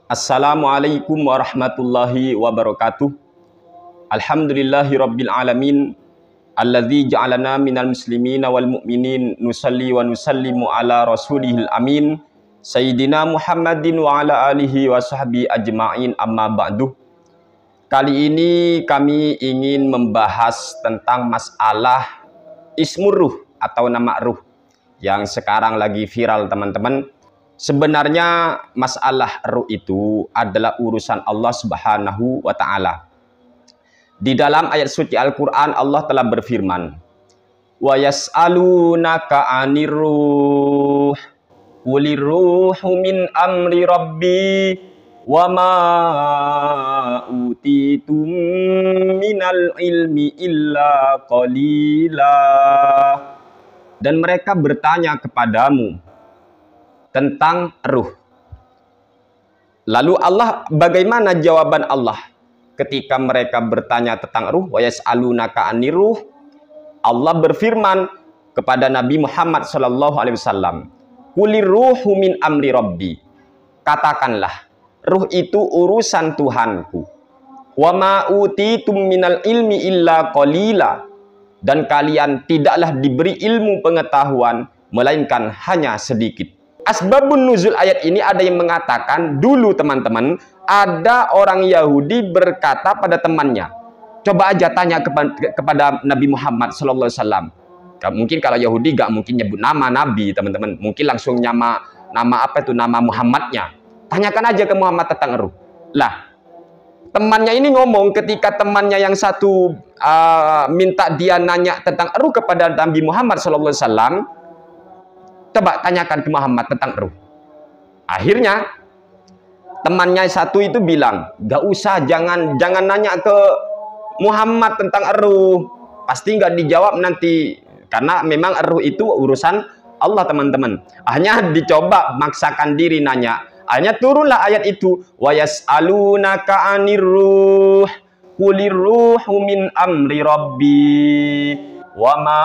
Assalamualaikum warahmatullahi wabarakatuh. Alhamdulillahirabbil alamin alladzi ja'alana minal muslimina wal mu'minin nusalli wa nusallimu ala rasulihil amin sayyidina Muhammadin wa ala alihi wa sahbihi ajma'in, amma ba'du. Kali ini kami ingin membahas tentang masalah ismur ruh atau nama ruh yang sekarang lagi viral, teman-teman. Sebenarnya masalah ruh itu adalah urusan Allah Subhanahu wa Ta'ala. Di dalam ayat suci Al-Quran Allah telah berfirman, wa yas'alunaka 'anir ruh qulir ruhu min amri rabbi wa ma utitum minal ilmi illa qalila. Dan mereka bertanya kepadamu tentang ruh. Lalu Allah, bagaimana jawaban Allah ketika mereka bertanya tentang ruh? Wa yas'alunaka 'anir ruh. Allah berfirman kepada Nabi Muhammad SAW, qulir ruhu min amri rabbi. Katakanlah, ruh itu urusan Tuhanku. Wa ma utitum minal ilmi illa qalila. Dan kalian tidaklah diberi ilmu pengetahuan melainkan hanya sedikit. Asbabun nuzul ayat ini ada yang mengatakan, dulu teman-teman, ada orang Yahudi berkata pada temannya, coba aja tanya kepada Nabi Muhammad SAW. Mungkin kalau Yahudi gak mungkin nyebut nama Nabi, teman-teman. Mungkin langsung nama nama Muhammadnya. Tanyakan aja ke Muhammad tentang ruh. Lah, temannya ini ngomong ketika temannya yang satu minta dia nanya tentang ruh kepada Nabi Muhammad SAW. Coba tanyakan ke Muhammad tentang ruh. Akhirnya temannya satu itu bilang, gak usah, jangan nanya ke Muhammad tentang ruh, pasti gak dijawab nanti, karena memang ruh itu urusan Allah, teman-teman. Akhirnya dicoba maksakan diri nanya. Akhirnya turunlah ayat itu, wa yas'alunaka 'anir ruh qulir ruhu min amri rabbi wa ma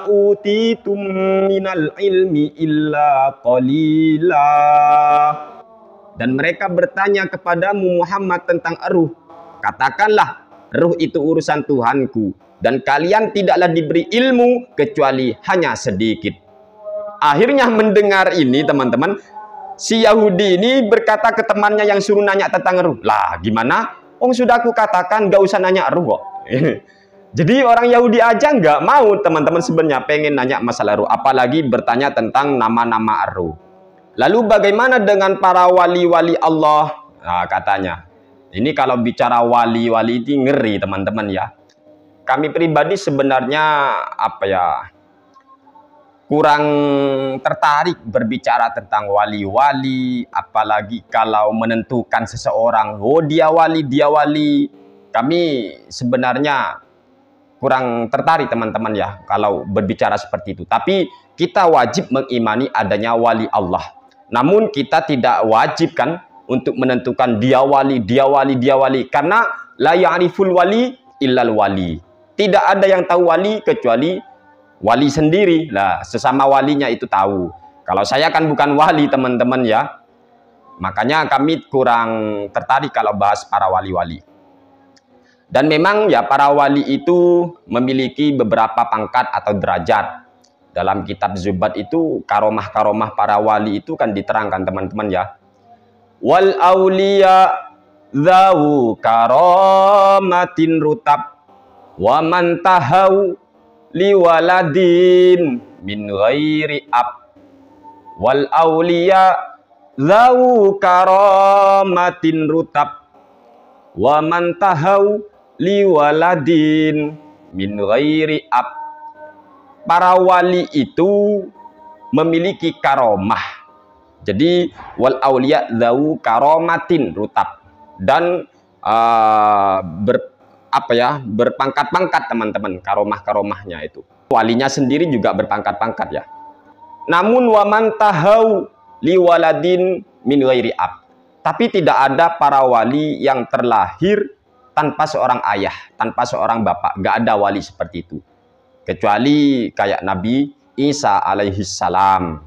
utitum minal ilmi illa qalila. Dan mereka bertanya kepadamu Muhammad tentang ruh. Katakanlah, ruh itu urusan Tuhanku dan kalian tidaklah diberi ilmu kecuali hanya sedikit. Akhirnya mendengar ini, teman-teman, si Yahudi ini berkata ke temannya yang suruh nanya tentang ruh, lah gimana? Sudah aku katakan gak usah nanya ruh kok. Jadi orang Yahudi aja nggak mau, teman-teman, sebenarnya pengen nanya masalah ruh, apalagi bertanya tentang nama-nama ruh. Lalu bagaimana dengan para wali-wali Allah? Nah, katanya, ini kalau bicara wali-wali ini ngeri, teman-teman ya. Kami pribadi sebenarnya kurang tertarik berbicara tentang wali-wali, apalagi kalau menentukan seseorang, oh dia wali, dia wali. Kami sebenarnya kurang tertarik, teman-teman ya, kalau berbicara seperti itu. Tapi kita wajib mengimani adanya wali Allah. Namun kita tidak wajib kan untuk menentukan dia wali, dia wali, dia wali. Karena la ya'riful wali illal wali. Tidak ada yang tahu wali kecuali wali sendiri. Lah, sesama walinya itu tahu. Kalau saya kan bukan wali, teman-teman ya. Makanya kami kurang tertarik kalau bahas para wali-wali. Dan memang ya, para wali itu memiliki beberapa pangkat atau derajat. Dalam kitab Zubat itu karomah-karomah para wali itu kan diterangkan, teman-teman ya. Wal auliya dzau karamatin rutab wa man tahau liwaladin min ghairi ab. Wal auliya dzau karamatin rutab wa man tahau liwaladin min ghairi ab. Para wali itu memiliki karomah. Jadi wal auliya dzau karamatin rutab, dan berpangkat-pangkat, teman-teman, karomah-karomahnya itu. Walinya sendiri juga berpangkat-pangkat ya. Namun waman tahau liwaladin min ghairi ab. Tapi tidak ada para wali yang terlahir tanpa seorang ayah, tanpa seorang bapak. Gak ada wali seperti itu. Kecuali kayak Nabi Isa alaihissalam.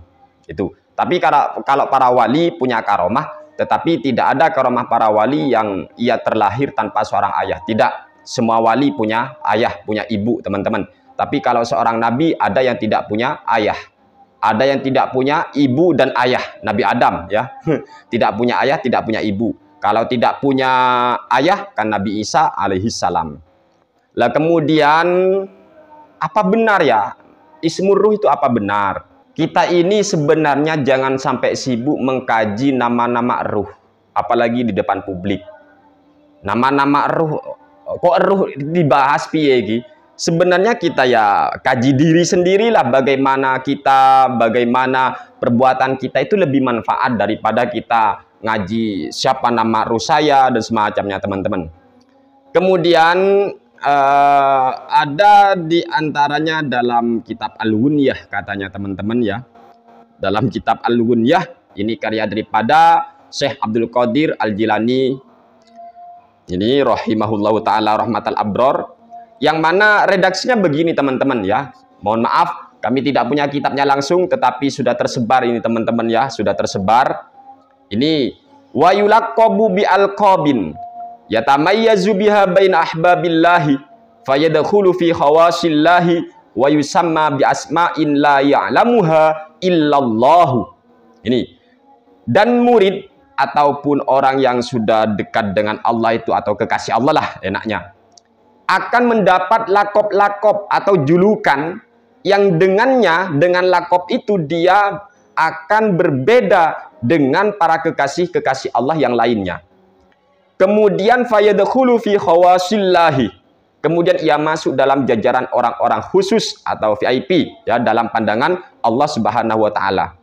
Itu Tapi kalau para wali punya karomah, tetapi tidak ada karomah para wali yang ia terlahir tanpa seorang ayah. Tidak, semua wali punya ayah, punya ibu, teman-teman. Tapi kalau seorang nabi ada yang tidak punya ayah, ada yang tidak punya ibu dan ayah. Nabi Adam ya, tidak punya ayah, tidak punya ibu. Kalau tidak punya ayah kan Nabi Isa alaihi salam. Lah kemudian apa benar ya Ismur Ruh itu apa benar? Kita ini sebenarnya jangan sampai sibuk mengkaji nama-nama ruh, apalagi di depan publik. Nama-nama ruh, kok ruh dibahas piye iki? Sebenarnya kita ya kaji diri sendirilah, bagaimana kita, bagaimana perbuatan kita itu lebih manfaat daripada kita ngaji siapa nama ruh saya dan semacamnya, teman-teman. Kemudian ada di antaranya dalam kitab Al-Ghunyah, katanya teman-teman ya. Dalam kitab Al-Ghunyah, ini karya daripada Syekh Abdul Qadir Al-Jilani. Ini rahimahullahu taala rahmatal abror, yang mana redaksinya begini teman-teman ya. Mohon maaf, kami tidak punya kitabnya langsung, tetapi sudah tersebar ini teman-teman ya, sudah tersebar. Ini wa yulaqqabu bi alqabin yatamayyazu biha baina ahbabillahi fayadkhulu fi khawasillahi wa yusamma bi asma'in la ya'lamuha illallahu. Ini, dan murid ataupun orang yang sudah dekat dengan Allah itu, atau kekasih Allah lah enaknya, akan mendapat lakop-lakop atau julukan yang dengannya, dengan lakop itu dia akan berbeda dengan para kekasih-kekasih Allah yang lainnya. Kemudian fayadkhulu fi khawasillahi, kemudian ia masuk dalam jajaran orang-orang khusus atau VIP ya, dalam pandangan Allah Subhanahu wa taala.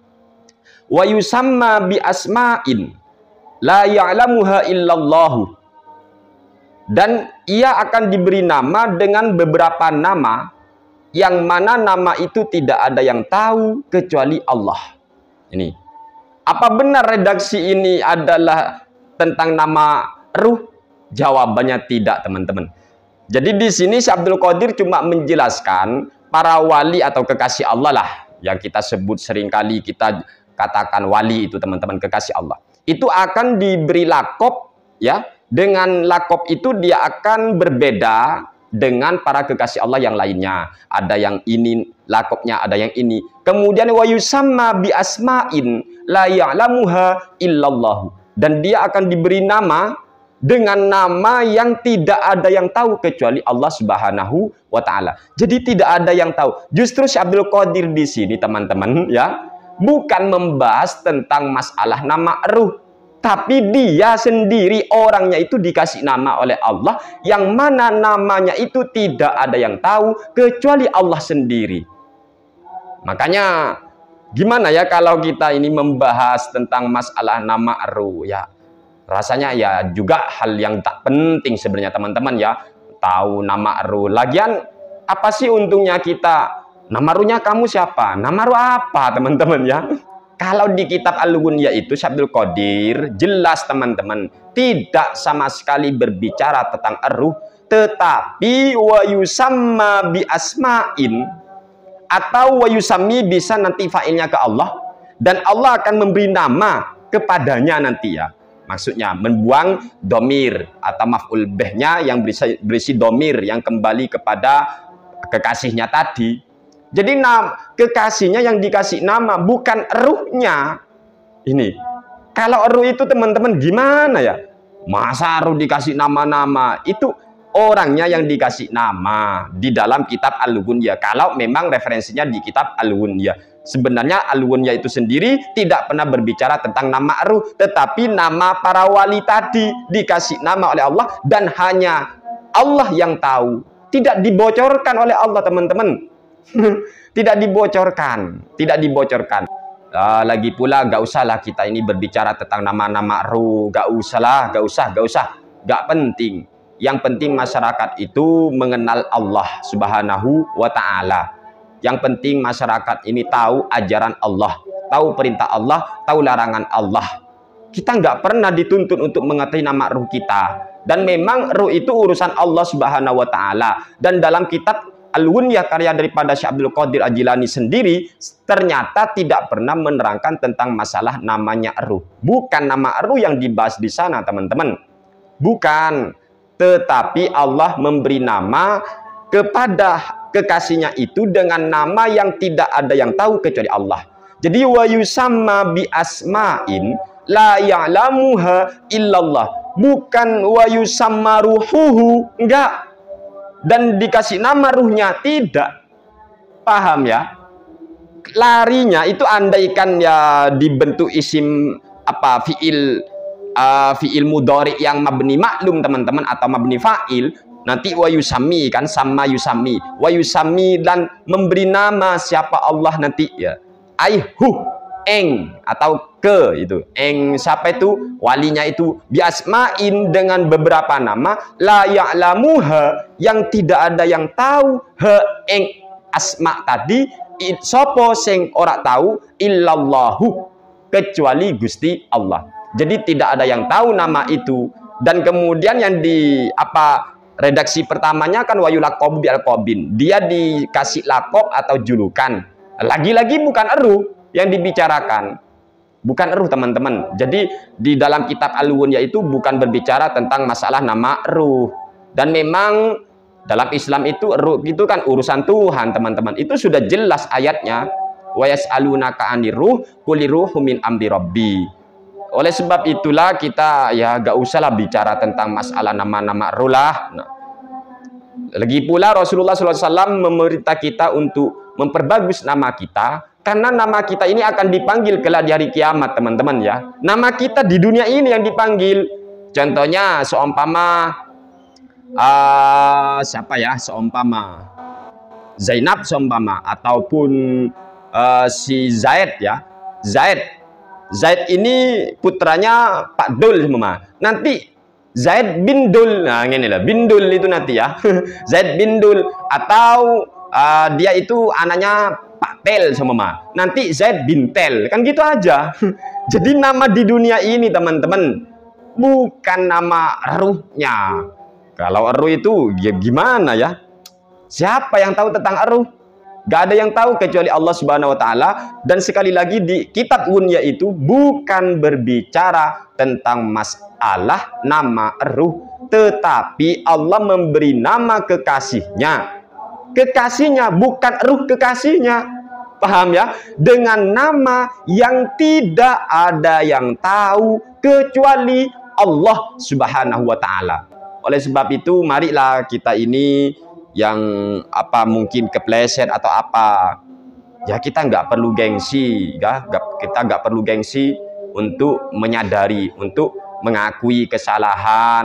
Wa yusamma bi asma'in la ya'lamuha illallahu, dan ia akan diberi nama dengan beberapa nama yang mana nama itu tidak ada yang tahu kecuali Allah. Ini, apa benar redaksi ini adalah tentang nama ruh? Jawabannya tidak, teman-teman. Jadi di sini Syekh Abdul Qadir cuma menjelaskan para wali atau kekasih Allah lah, yang kita sebut seringkali kita katakan wali itu, teman-teman, kekasih Allah. Itu akan diberi lakop ya, dengan lakop itu dia akan berbeda dengan para kekasih Allah yang lainnya. Ada yang ini lakopnya, ada yang ini. Kemudian wa yusamma bi asma'in la ya'lamuha illallahu, dan dia akan diberi nama dengan nama yang tidak ada yang tahu kecuali Allah Subhanahu wa taala. Jadi tidak ada yang tahu. Justru Syekh Abdul Qadir di sini, teman-teman ya, bukan membahas tentang masalah nama ruh, tapi dia sendiri orangnya itu dikasih nama oleh Allah, yang mana namanya itu tidak ada yang tahu kecuali Allah sendiri. Makanya gimana ya kalau kita ini membahas tentang masalah nama ruh ya, rasanya ya juga hal yang tak penting sebenarnya, teman-teman ya, tahu nama ruh. Lagian apa sih untungnya kita? Nama ruhnya kamu siapa? Nama ruh apa, teman-teman ya? Kalau di kitab Al-Ghunyah itu Syekh Abdul Qadir jelas, teman-teman, tidak sama sekali berbicara tentang ruh, tetapi wa yusamma bi asma'in, atau wa yusammi bisa nanti fa'ilnya ke Allah, dan Allah akan memberi nama kepadanya nanti ya. Maksudnya membuang domir atau maf'ul bihnya yang berisi domir yang kembali kepada kekasihnya tadi. Jadi kekasihnya yang dikasih nama, bukan ruhnya. Ini kalau ruh itu, teman-teman, gimana ya? Masa ruh dikasih nama-nama? Itu orangnya yang dikasih nama di dalam kitab Al-Ghunyah. Kalau memang referensinya di kitab Al-Ghunyah. Sebenarnya Al-Ghunyah itu sendiri tidak pernah berbicara tentang nama ruh, tetapi nama para wali tadi dikasih nama oleh Allah, dan hanya Allah yang tahu. Tidak dibocorkan oleh Allah, teman-teman. Tidak dibocorkan, tidak dibocorkan. Lagi pula gak usahlah kita ini berbicara tentang nama-nama ruh, gak usah, gak penting. Yang penting masyarakat itu mengenal Allah Subhanahu wa ta'ala. Yang penting masyarakat ini tahu ajaran Allah, tahu perintah Allah, tahu larangan Allah. Kita nggak pernah dituntut untuk mengetahui nama ruh kita. Dan memang ruh itu urusan Allah Subhanahu wa ta'ala. Dan dalam kitab Al-Ghunyah karya daripada Syekh Abdul Qadir Al-Jilani sendiri ternyata tidak pernah menerangkan tentang masalah namanya ruh. Bukan nama ruh yang dibahas di sana, teman-teman. Bukan. Tetapi Allah memberi nama kepada kekasihnya itu dengan nama yang tidak ada yang tahu kecuali Allah. Jadi wa yusamma bi asma'in la ya'lamuha illallah. Bukan wa yusamma ruhuhu, enggak. Dan dikasih nama ruhnya, tidak. Paham ya? Larinya itu andaikan ya dibentuk isim apa fiil mudhari yang mabni maklum, teman-teman, atau mabni fa'il, nanti wa yusami kan, sama yusami, wa yusami, dan memberi nama siapa Allah nanti ya, aihu eng atau ke itu eng, siapa itu walinya itu, biasmain, dengan beberapa nama, la ya'lamuha, yang tidak ada yang tahu he eng asma tadi, sopo sing ora tahu, illallahu, kecuali Gusti Allah. Jadi tidak ada yang tahu nama itu. Dan kemudian yang di redaksi pertamanya kan wayulaqabu bi alqabin, dia dikasih lakob atau julukan. Lagi-lagi bukan eruh yang dibicarakan, bukan eruh, teman-teman. Jadi di dalam kitab Al-Ghunyah itu bukan berbicara tentang masalah nama eruh. Dan memang dalam Islam itu eruh itu kan urusan Tuhan, teman-teman. Itu sudah jelas ayatnya. Wa yas'alunaka 'anir ruh qul ruhu min amri rabbi. Oleh sebab itulah kita ya gak usahlah bicara tentang masalah nama-nama ruh lah. Nah, lagi pula Rasulullah SAW memerintah kita untuk memperbagus nama kita, karena nama kita ini akan dipanggil kelak di hari kiamat, teman-teman ya. Nama kita di dunia ini yang dipanggil. Contohnya seumpama siapa ya, seumpama Zainab seumpama, ataupun si Zaid ya, Zaid ini putranya Pak Dul semua. Nanti Zaid bin Dul, nah ini lah bin Dul itu nanti ya. Zaid bin Dul, atau dia itu anaknya Pak Tel semua. Nanti Zaid bin Tel, kan gitu aja. Jadi nama di dunia ini, teman-teman, bukan nama ruhnya. Kalau ruh itu ya gimana ya? Siapa yang tahu tentang ruh? Gak ada yang tahu kecuali Allah Subhanahu wa Ta'ala. Dan sekali lagi di kitab Ghunyah itu bukan berbicara tentang masalah nama ruh, tetapi Allah memberi nama kekasihnya. Kekasihnya bukan ruh kekasihnya. Paham ya? Dengan nama yang tidak ada yang tahu kecuali Allah Subhanahu wa Ta'ala. Oleh sebab itu marilah kita ini yang mungkin kepleset atau apa ya, kita nggak perlu gengsi ya, kita nggak perlu gengsi untuk menyadari, untuk mengakui kesalahan.